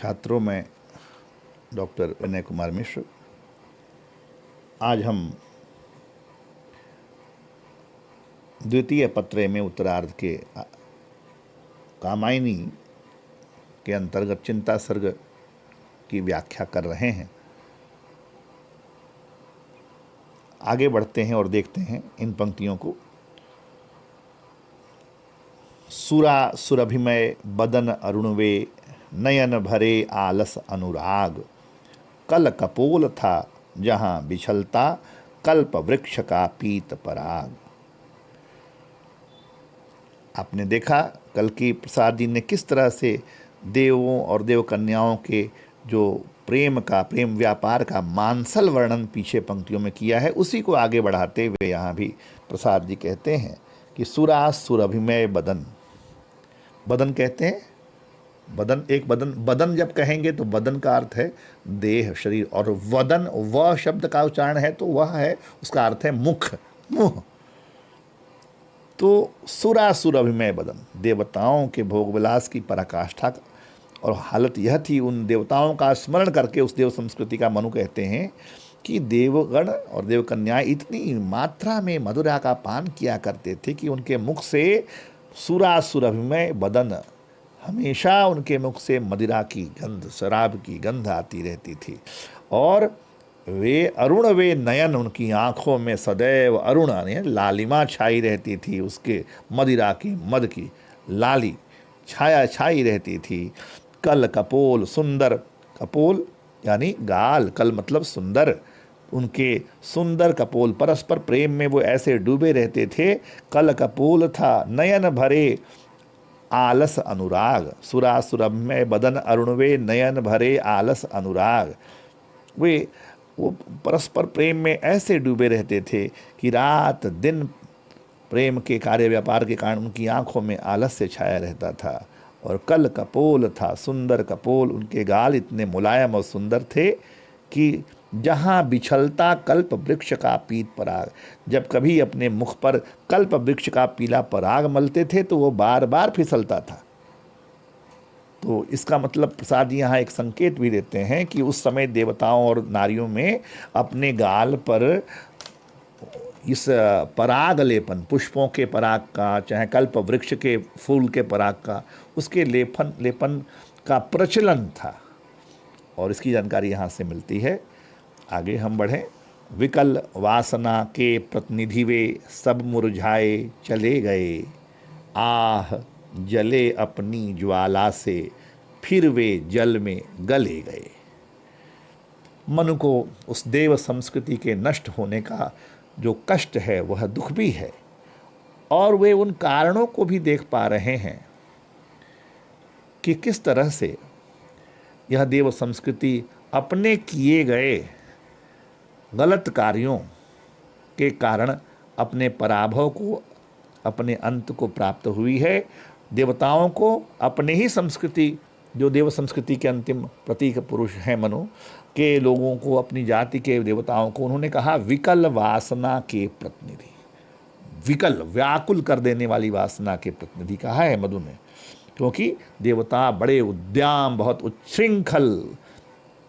छात्रों में डॉक्टर विनय कुमार मिश्र। आज हम द्वितीय पत्रे में उत्तरार्ध के कामायनी के अंतर्गत चिंता सर्ग की व्याख्या कर रहे हैं। आगे बढ़ते हैं और देखते हैं इन पंक्तियों को। सुरा सुरभिमय बदन अरुणवे, नयन भरे आलस अनुराग। कल कपोल था जहाँ बिछलता, कल्प वृक्ष का पीत पराग। आपने देखा कल की प्रसाद जी ने किस तरह से देवों और देव कन्याओं के जो प्रेम व्यापार का मानसल वर्णन पीछे पंक्तियों में किया है, उसी को आगे बढ़ाते हुए यहाँ भी प्रसाद जी कहते हैं कि सुरा सुरभिमय बदन। बदन कहते हैं, बदन जब कहेंगे तो बदन का अर्थ है देह, शरीर, और वदन, वह शब्द का उच्चारण है तो वह है, उसका अर्थ है मुख, मुंह। तो सुरा सुरभिमय बदन, देवताओं के भोग विलास की पराकाष्ठा, और हालत यह थी उन देवताओं का स्मरण करके उस देव संस्कृति का मनु कहते हैं कि देवगण और देवकन्याएं इतनी मात्रा में मधुरा का पान किया करते थे कि उनके मुख से सुरा सुरभिमय बदन, हमेशा उनके मुख से मदिरा की गंध, शराब की गंध आती रहती थी। और वे अरुण वे नयन, उनकी आँखों में सदैव अरुण यानी लालिमा छाई रहती थी, उसके मदिरा की, मद की लाली छाया छाई रहती थी। कल कपोल, सुंदर, कपोल यानी गाल, कल मतलब सुंदर, उनके सुंदर कपोल, परस्पर प्रेम में वो ऐसे डूबे रहते थे। कल कपोल था नयन भरे आलस अनुराग, सुरा सुरभिमय बदन अरुणवे, नयन भरे आलस अनुराग। वो परस्पर प्रेम में ऐसे डूबे रहते थे कि रात दिन प्रेम के कार्य व्यापार के कारण उनकी आंखों में आलस्य छाया रहता था। और कल कपोल था, सुंदर कपोल, उनके गाल इतने मुलायम और सुंदर थे कि जहाँ बिछलता कल्प वृक्ष का पीत पराग, जब कभी अपने मुख पर कल्प वृक्ष का पीला पराग मलते थे तो वो बार बार फिसलता था। तो इसका मतलब प्रसाद यहाँ एक संकेत भी देते हैं कि उस समय देवताओं और नारियों में अपने गाल पर इस पराग लेपन, पुष्पों के पराग का, चाहे कल्प वृक्ष के फूल के पराग का, उसके लेपन का प्रचलन था। और इसकी जानकारी यहाँ से मिलती है। आगे हम बढ़ें। विकल वासना के प्रतिनिधि वे, सब मुरझाए चले गए। आह जले अपनी ज्वाला से, फिर वे जल में गले गए। मनु को उस देव संस्कृति के नष्ट होने का जो कष्ट है वह दुख भी है, और वे उन कारणों को भी देख पा रहे हैं कि किस तरह से यह देव संस्कृति अपने किए गए गलत कार्यों के कारण अपने पराभव को, अपने अंत को प्राप्त हुई है। देवताओं को अपने ही संस्कृति, जो देव संस्कृति के अंतिम प्रतीक पुरुष हैं मनु के लोगों को, अपनी जाति के देवताओं को उन्होंने कहा विकल वासना के प्रतिनिधि। विकल, व्याकुल कर देने वाली वासना के प्रतिनिधि कहा है मनु ने, क्योंकि देवता बड़े उद्दाम, बहुत उच्छृंखल,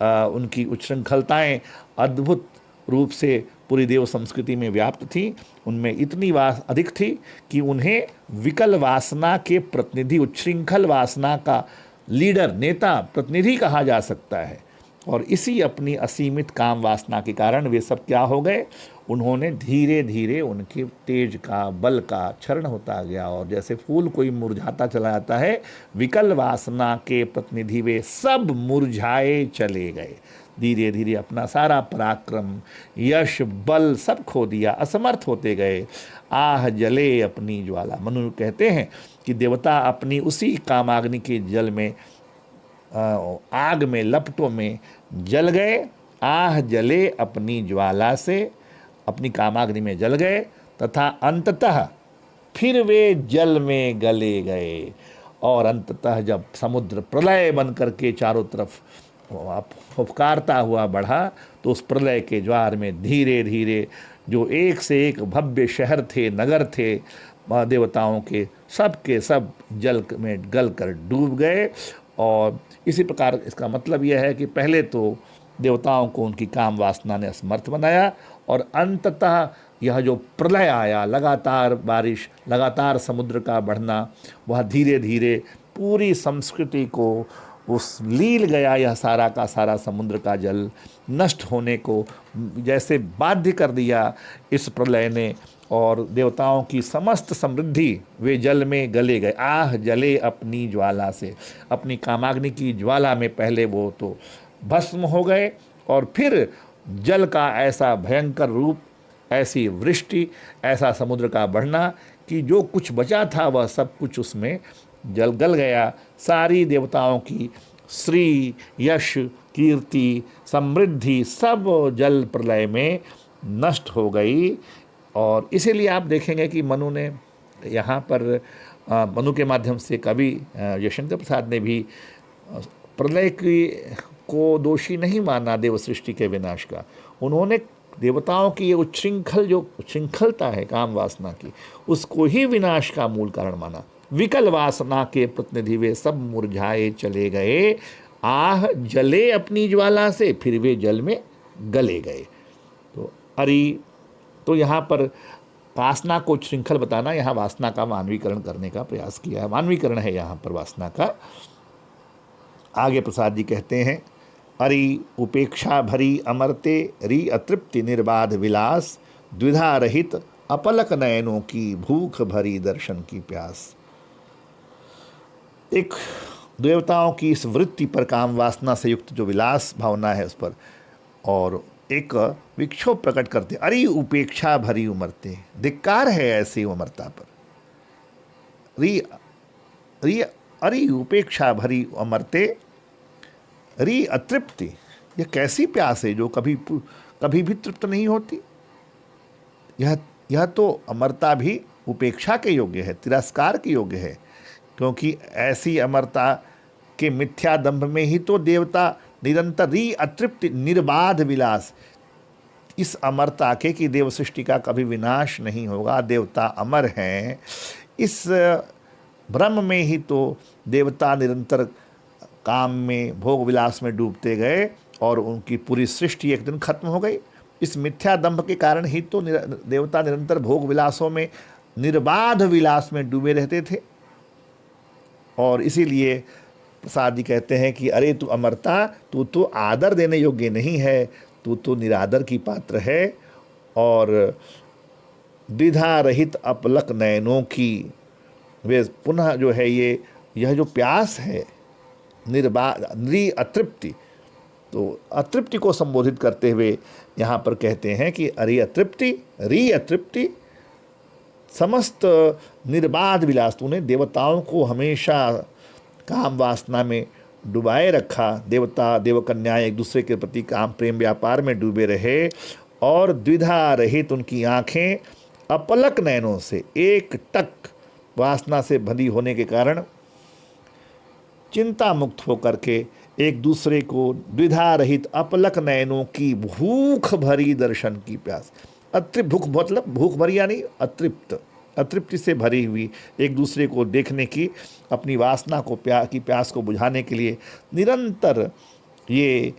उनकी उच्छृंखलताएं अद्भुत रूप से पूरी देव संस्कृति में व्याप्त थी। उनमें इतनी अधिक थी कि उन्हें विकल वासना के प्रतिनिधि, उच्छृंखल वासना का लीडर, नेता, प्रतिनिधि कहा जा सकता है। और इसी अपनी असीमित काम वासना के कारण वे सब क्या हो गए, उन्होंने धीरे धीरे उनके तेज का, बल का क्षरण होता गया। और जैसे फूल कोई मुरझाता चला जाता है, विकल वासना के प्रतिनिधि वे सब मुरझाए चले गए। धीरे धीरे अपना सारा पराक्रम, यश, बल सब खो दिया, असमर्थ होते गए। आह जले अपनी ज्वाला, मनु कहते हैं कि देवता अपनी उसी कामाग्नि के जल में, आग में, लपटों में जल गए। आह जले अपनी ज्वाला से, अपनी कामाग्नि में जल गए, तथा अंततः फिर वे जल में गले गए। और अंततः जब समुद्र प्रलय बन करके चारों तरफ फुफकारता हुआ बढ़ा, तो उस प्रलय के ज्वार में धीरे धीरे जो एक से एक भव्य शहर थे, नगर थे देवताओं के, सब के सब जल में गल कर डूब गए। और इसी प्रकार इसका मतलब यह है कि पहले तो देवताओं को उनकी काम वासना ने असमर्थ बनाया, और अंततः यह जो प्रलय आया, लगातार बारिश, लगातार समुद्र का बढ़ना, वह धीरे धीरे पूरी संस्कृति को उस लील गया, यह सारा का सारा समुद्र का जल नष्ट होने को जैसे बाध्य कर दिया इस प्रलय ने, और देवताओं की समस्त समृद्धि वे जल में गले गए। आह जले अपनी ज्वाला से, अपनी कामाग्नि की ज्वाला में पहले वो तो भस्म हो गए, और फिर जल का ऐसा भयंकर रूप, ऐसी वृष्टि, ऐसा समुद्र का बढ़ना कि जो कुछ बचा था वह सब कुछ उसमें जल गल गया। सारी देवताओं की श्री, यश, कीर्ति, समृद्धि सब जल प्रलय में नष्ट हो गई। और इसीलिए आप देखेंगे कि मनु ने यहाँ पर मनु के माध्यम से कवि यशंकर प्रसाद ने भी प्रलय की को दोषी नहीं माना देव सृष्टि के विनाश का। उन्होंने देवताओं की ये उच्छृंखल जो उच्छृंखलता है काम वासना की, उसको ही विनाश का मूल कारण माना। विकल वासना के प्रतिनिधि वे सब मुरझाए चले गए, आह जले अपनी ज्वाला से, फिर वे जल में गले गए। तो तो यहाँ पर वासना को श्रृंखल बताना, यहाँ वासना का मानवीकरण करने का प्रयास किया है। मानवीकरण है यहाँ पर वासना का। आगे प्रसाद जी कहते हैं, अरि उपेक्षा भरी अमरते, री अतृप्ति निर्बाध विलास, द्विधा रहित अपलक नयनों की, भूख भरी दर्शन की प्यास। एक देवताओं की इस वृत्ति पर, काम वासना से युक्त जो विलास भावना है उस पर, और एक विक्षोभ प्रकट करते, अरे उपेक्षा भरी उमरते, धिक्कार है ऐसी उमरता पर। री अरे उपेक्षा भरी अमरते, री अतृप्ति, यह कैसी प्यास है जो कभी भी तृप्त नहीं होती। यह तो अमरता भी उपेक्षा के योग्य है, तिरस्कार के योग्य है, क्योंकि ऐसी अमरता के मिथ्या दंभ में ही तो देवता निरंतर री अतृप्ति निर्बाध विलास, इस अमरता के कि देव सृष्टि का कभी विनाश नहीं होगा, देवता अमर हैं, इस भ्रम में ही तो देवता निरंतर काम में, भोग विलास में डूबते गए, और उनकी पूरी सृष्टि एक दिन खत्म हो गई। इस मिथ्या दंभ के कारण ही तो देवता निरंतर भोग विलासों में, निर्बाध विलास में डूबे रहते थे। और इसीलिए प्रसाद जी कहते हैं कि अरे तू अमरता, तू तो आदर देने योग्य नहीं है, तू तो निरादर की पात्र है। और द्विधा रहित अपलक नयनों की, वे पुनः जो है यह जो प्यास है, री अतृप्ति, तो अतृप्ति को संबोधित करते हुए यहाँ पर कहते हैं कि अरे अतृप्ति, री अतृप्ति, समस्त निर्बाध विलास, तूने देवताओं को हमेशा काम वासना में डुबाए रखा। देवता देवकन्या एक दूसरे के प्रति काम प्रेम व्यापार में डूबे रहे, और द्विधा रहित उनकी आँखें अपलक नयनों से, एक टक वासना से बंधी होने के कारण चिंता मुक्त होकर के एक दूसरे को, द्विधा रहित अपलक नयनों की, भूख भरी दर्शन की प्यास। अतृप्त भूख, मतलब भूख भरी यानी अतृप्त, अतृप्ति से भरी हुई, एक दूसरे को देखने की, अपनी वासना को प्यास को बुझाने के लिए निरंतर ये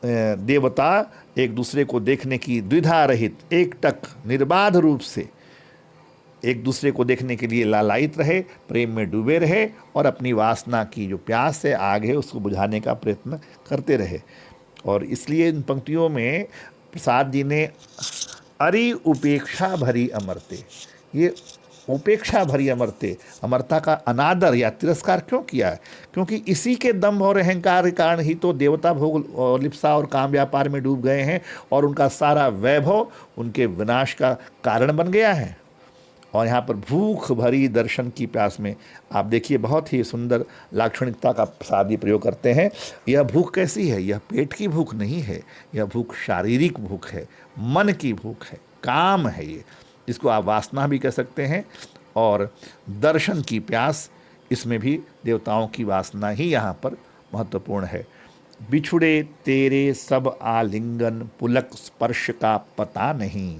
देवता एक दूसरे को देखने की द्विधा रहित, एक टक निर्बाध रूप से एक दूसरे को देखने के लिए लालायित रहे, प्रेम में डूबे रहे, और अपनी वासना की जो प्यास है आग है उसको बुझाने का प्रयत्न करते रहे। और इसलिए इन पंक्तियों में प्रसाद जी ने अरि उपेक्षा भरी अमरते, ये उपेक्षा भरी अमरते, अमरता का अनादर या तिरस्कार क्यों किया है? क्योंकि इसी के दंभ और अहंकार के कारण ही तो देवता भोग और लिप्सा और काम व्यापार में डूब गए हैं, और उनका सारा वैभव उनके विनाश का कारण बन गया है। और यहाँ पर भूख भरी दर्शन की प्यास में आप देखिए बहुत ही सुंदर लाक्षणिकता का प्रसाद जी प्रयोग करते हैं। यह भूख कैसी है? यह पेट की भूख नहीं है, यह भूख शारीरिक भूख है, मन की भूख है, काम है ये, इसको आप वासना भी कह सकते हैं। और दर्शन की प्यास, इसमें भी देवताओं की वासना ही यहाँ पर महत्वपूर्ण है। बिछुड़े तेरे सब आलिंगन, पुलक स्पर्श का पता नहीं,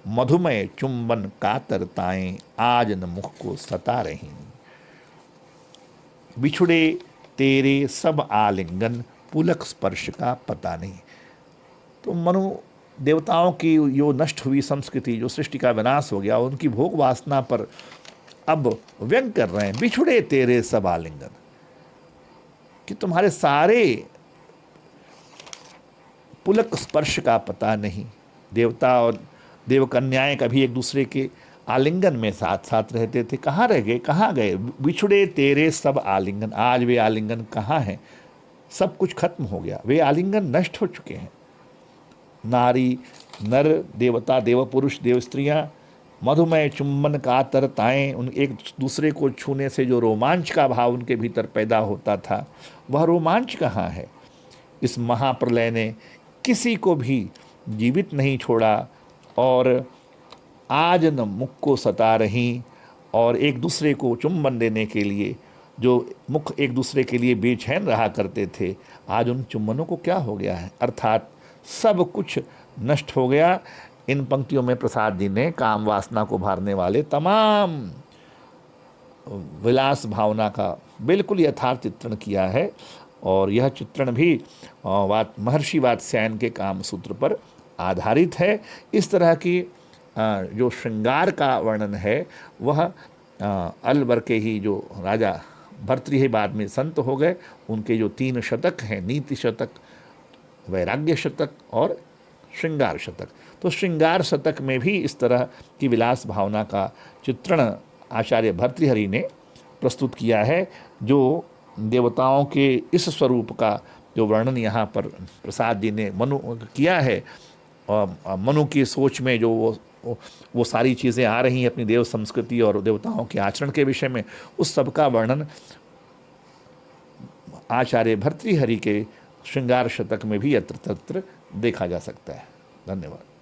मधुमय चुंबन कातरताएं, आज न मुख को सता रही। बिछुड़े तेरे सब आलिंगन, पुलक स्पर्श का पता नहीं। तो मनु देवताओं की जो नष्ट हुई संस्कृति, जो सृष्टि का विनाश हो गया, उनकी भोग वासना पर अब व्यंग कर रहे हैं, बिछुड़े तेरे सब आलिंगन, कि तुम्हारे सारे पुलक स्पर्श का पता नहीं। देवता और देवकन्याएं कभी एक दूसरे के आलिंगन में साथ साथ रहते थे, कहाँ रह गए, कहाँ गए? बिछुड़े तेरे सब आलिंगन, आज वे आलिंगन कहाँ हैं? सब कुछ खत्म हो गया, वे आलिंगन नष्ट हो चुके हैं। नारी नर, देवता देव पुरुष देव स्त्रियाँ, मधुमय चुंबन कातरताएं, उन एक दूसरे को छूने से जो रोमांच का भाव उनके भीतर पैदा होता था, वह रोमांच कहाँ है? इस महाप्रलय ने किसी को भी जीवित नहीं छोड़ा, और आज न मुख को सता रही, और एक दूसरे को चुंबन देने के लिए जो मुख एक दूसरे के लिए बेचैन रहा करते थे, आज उन चुंबनों को क्या हो गया है? अर्थात सब कुछ नष्ट हो गया। इन पंक्तियों में प्रसाद जी ने काम वासना को भरने वाले तमाम विलास भावना का बिल्कुल यथार्थ चित्रण किया है, और यह चित्रण भी महर्षि वात्स्यायन के काम सूत्र पर आधारित है। इस तरह की जो श्रृंगार का वर्णन है वह अलवर के ही जो राजा भर्तृहरि बाद में संत हो गए, उनके जो 3 शतक हैं, नीति शतक, वैराग्य शतक और श्रृंगार शतक, तो श्रृंगार शतक में भी इस तरह की विलास भावना का चित्रण आचार्य भर्तृहरि ने प्रस्तुत किया है। जो देवताओं के इस स्वरूप का जो वर्णन यहाँ पर प्रसाद जी ने मनु किया है, और मनु की सोच में जो वो सारी चीज़ें आ रही हैं अपनी देव संस्कृति और देवताओं के आचरण के विषय में, उस सब का वर्णन आचार्य भर्तृहरि के श्रृंगार शतक में भी यत्र तत्र देखा जा सकता है। धन्यवाद।